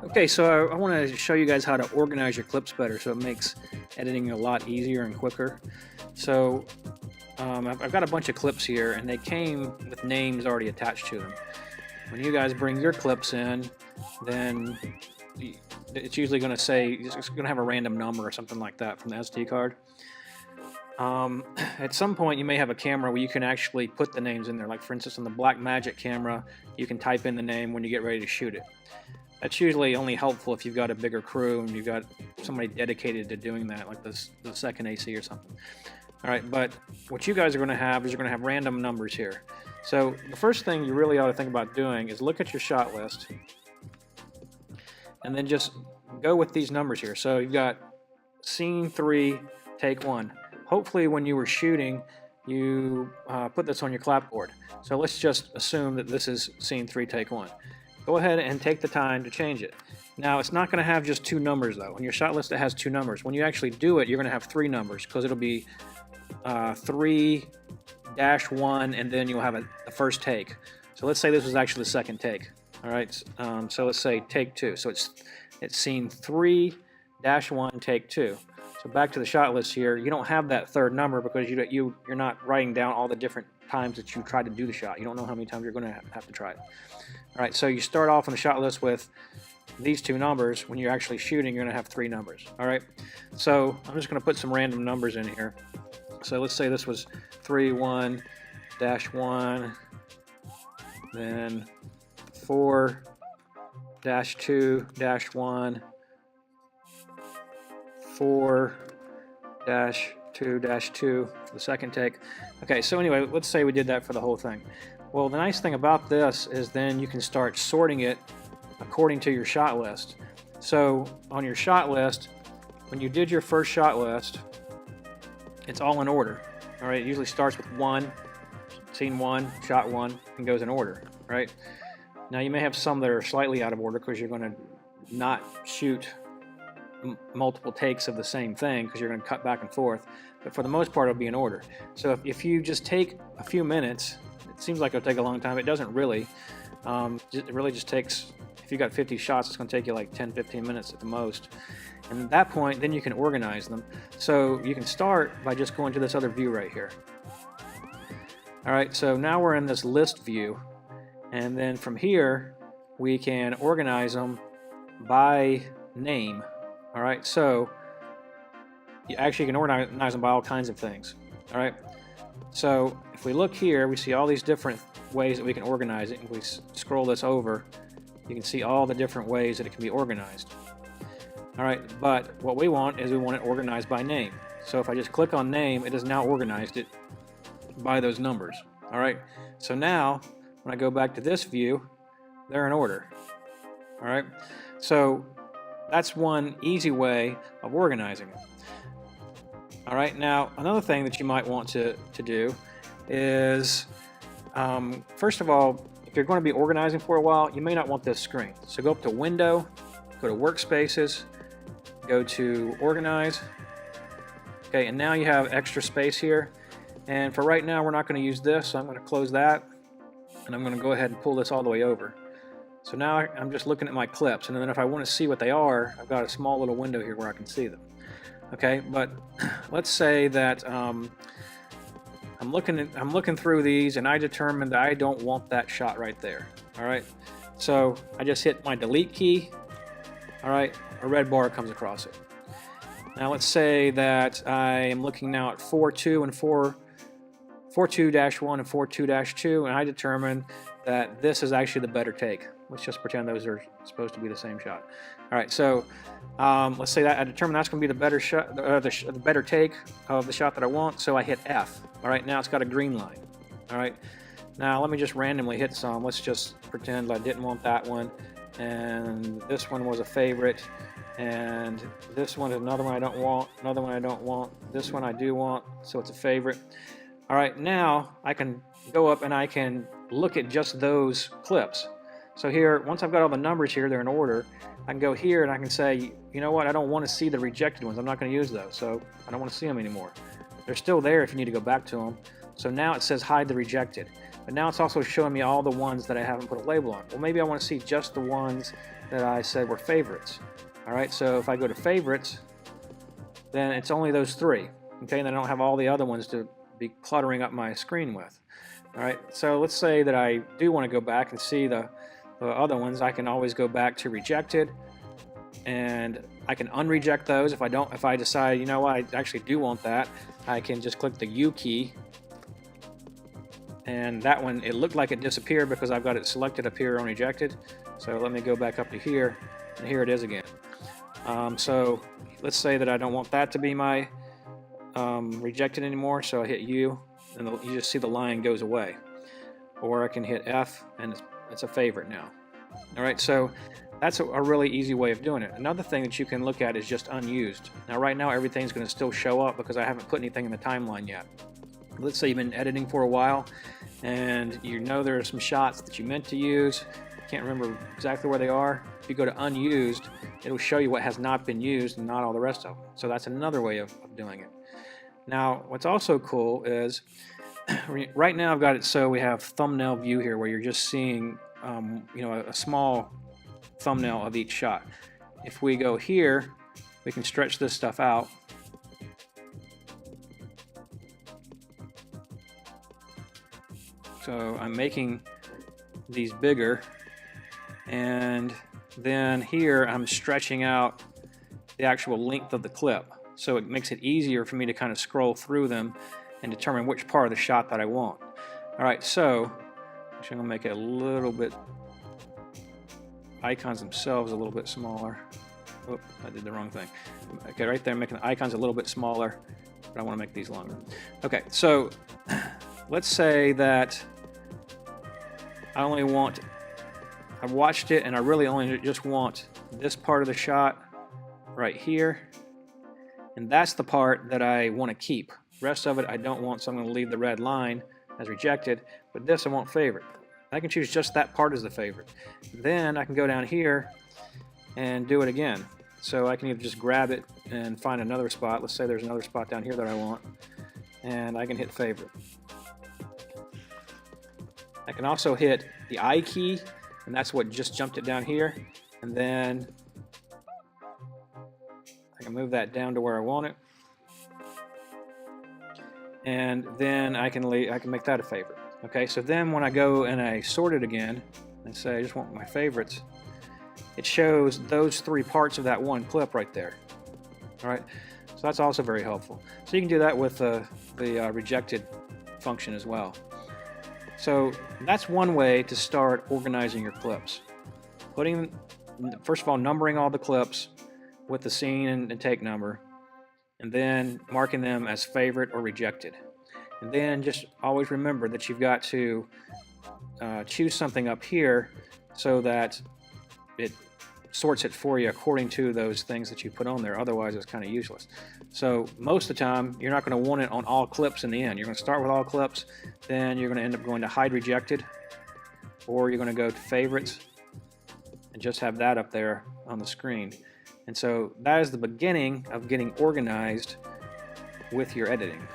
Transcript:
Okay, so I want to show you guys how to organize your clips better so it makes editing a lot easier and quicker. So I've got a bunch of clips here and they came with names already attached to them. When you guys bring your clips in, then it's usually going to say, it's going to have a random number or something like that from the SD card. At some point you may have a camera where you can actually put the names in there. Like for instance on the Blackmagic camera, you can type in the name when you get ready to shoot it. That's usually only helpful if you've got a bigger crew and you've got somebody dedicated to doing that, like the second AC or something. All right, but what you guys are going to have is you're going to have random numbers here. So the first thing you really ought to think about doing is look at your shot list and then just go with these numbers here. So you've got scene 3, take 1. Hopefully when you were shooting, you put this on your clapboard. So let's just assume that this is scene 3, take 1. Go ahead and take the time to change it. Now it's not going to have just 2 numbers though. On your shot list it has 2 numbers. When you actually do it, you're going to have 3 numbers because it'll be 3-1 and then you'll have the first take. So let's say this was actually the second take. All right, so let's say take 2. So it's scene 3-1 take 2. So back to the shot list here, you don't have that third number because you're not writing down all the different times that you tried to do the shot. You don't know how many times you're going to have to try it. All right, so you start off on the shot list with these 2 numbers. When you're actually shooting, you're going to have 3 numbers. All right, so I'm just going to put some random numbers in here. So let's say this was 3-1-1, then 4-2-1, 4-2-2 for the second take. Okay, so anyway, let's say we did that for the whole thing. Well, the nice thing about this is then you can start sorting it according to your shot list. So on your shot list, when you did your first shot list, it's all in order. All right, it usually starts with 1, scene 1, shot 1, and goes in order, right? Now you may have some that are slightly out of order because you're going to not shoot multiple takes of the same thing because you're going to cut back and forth, but for the most part it'll be in order. So if you just take a few minutes, it seems like it'll take a long time. It doesn't really. It really just takes, if you got 50 shots, it's going to take you like 10-15 minutes at the most. And at that point, then you can organize them. So you can start by just going to this other view right here. All right, so now we're in this list view, and then from here we can organize them by name. All right, so you actually can organize them by all kinds of things. All right, so if we look here, we see all these different ways that we can organize it. If we scroll this over, you can see all the different ways that it can be organized. All right, but what we want is we want it organized by name. So if I just click on name, it has now organized it by those numbers. All right, so now when I go back to this view, they're in order. All right, so that's one easy way of organizing it. All right, now another thing that you might want to do is, first of all, if you're going to be organizing for a while, you may not want this screen. So go up to Window, go to Workspaces, go to Organize. Okay, and now you have extra space here. And for right now, we're not going to use this, so I'm going to close that, and I'm going to go ahead and pull this all the way over. So now I'm just looking at my clips, and then if I want to see what they are, I've got a small little window here where I can see them. Okay, but let's say that I'm looking through these, and I determined that I don't want that shot right there. All right, so I just hit my delete key. All right, a red bar comes across it. Now let's say that I am looking now at 4.2 and 4.2-1 and 4.2-2, and I determined that this is actually the better take. Let's just pretend those are supposed to be the same shot. All right, so let's say that I determined that's going to be the better shot, the better take of the shot that I want. So I hit F. All right, now it's got a green line. All right, now let me just randomly hit some. Let's just pretend I didn't want that one, and this one was a favorite, and this one is another one I don't want, another one I don't want, this one I do want, so it's a favorite. All right, now I can go up and I can look at just those clips. So here, once I've got all the numbers here, they're in order, I can go here and I can say, you know what, I don't want to see the rejected ones. I'm not going to use those, so I don't want to see them anymore. they're still there if you need to go back to them. So now it says hide the rejected. But now it's also showing me all the ones that I haven't put a label on. Well, maybe I want to see just the ones that I said were favorites. All right, so if I go to favorites, then it's only those 3. Okay, and I don't have all the other ones to be cluttering up my screen with. All right, so let's say that I do want to go back and see the other ones. I can always go back to rejected, and I can unreject those if I decide, you know what, I actually do want that. I can just click the U key, and that one, it looked like it disappeared because I've got it selected up here on rejected. So let me go back up to here, and here it is again. So let's say that I don't want that to be my rejected anymore, so I hit U, and you just see the line goes away. Or I can hit F, and it's a favorite now. All right, so that's a really easy way of doing it. Another thing that you can look at is just unused. Now right now everything's going to still show up because I haven't put anything in the timeline yet. Let's say you've been editing for a while and you know there are some shots that you meant to use, can't remember exactly where they are. If you go to unused, it'll show you what has not been used and not all the rest of them. So that's another way of doing it. Now what's also cool is right now I've got it so we have thumbnail view here where you're just seeing you know, a small thumbnail of each shot. If we go here, we can stretch this stuff out. So I'm making these bigger, and then here I'm stretching out the actual length of the clip, so it makes it easier for me to kind of scroll through them and determine which part of the shot that I want. Alright, so I'm going to make it a little bit, icons themselves a little bit smaller. Oh, I did the wrong thing. Okay, right there, I'm making the icons a little bit smaller, but I want to make these longer. Okay, so let's say that I've watched it and I really only just want this part of the shot right here, and that's the part that I want to keep. The rest of it I don't want, so I'm going to leave the red line as rejected, but this I want favorite. I can choose just that part as the favorite. Then I can go down here and do it again. So I can either just grab it and find another spot. Let's say there's another spot down here that I want, and I can hit favorite. I can also hit the I key, and that's what just jumped it down here, and then I can move that down to where I want it, and then I can make that a favorite. Okay, so then when I go and I sort it again and say I just want my favorites, it shows those 3 parts of that one clip right there. All right, so that's also very helpful. So you can do that with the rejected function as well. So that's one way to start organizing your clips. First of all, numbering all the clips with the scene and take number, and then marking them as favorite or rejected. And then just always remember that you've got to choose something up here so that it sorts it for you according to those things that you put on there. Otherwise, it's kind of useless. So most of the time, you're not going to want it on all clips in the end. You're going to start with all clips, then you're going to end up going to hide rejected, or you're going to go to favorites and just have that up there on the screen. And so that is the beginning of getting organized with your editing.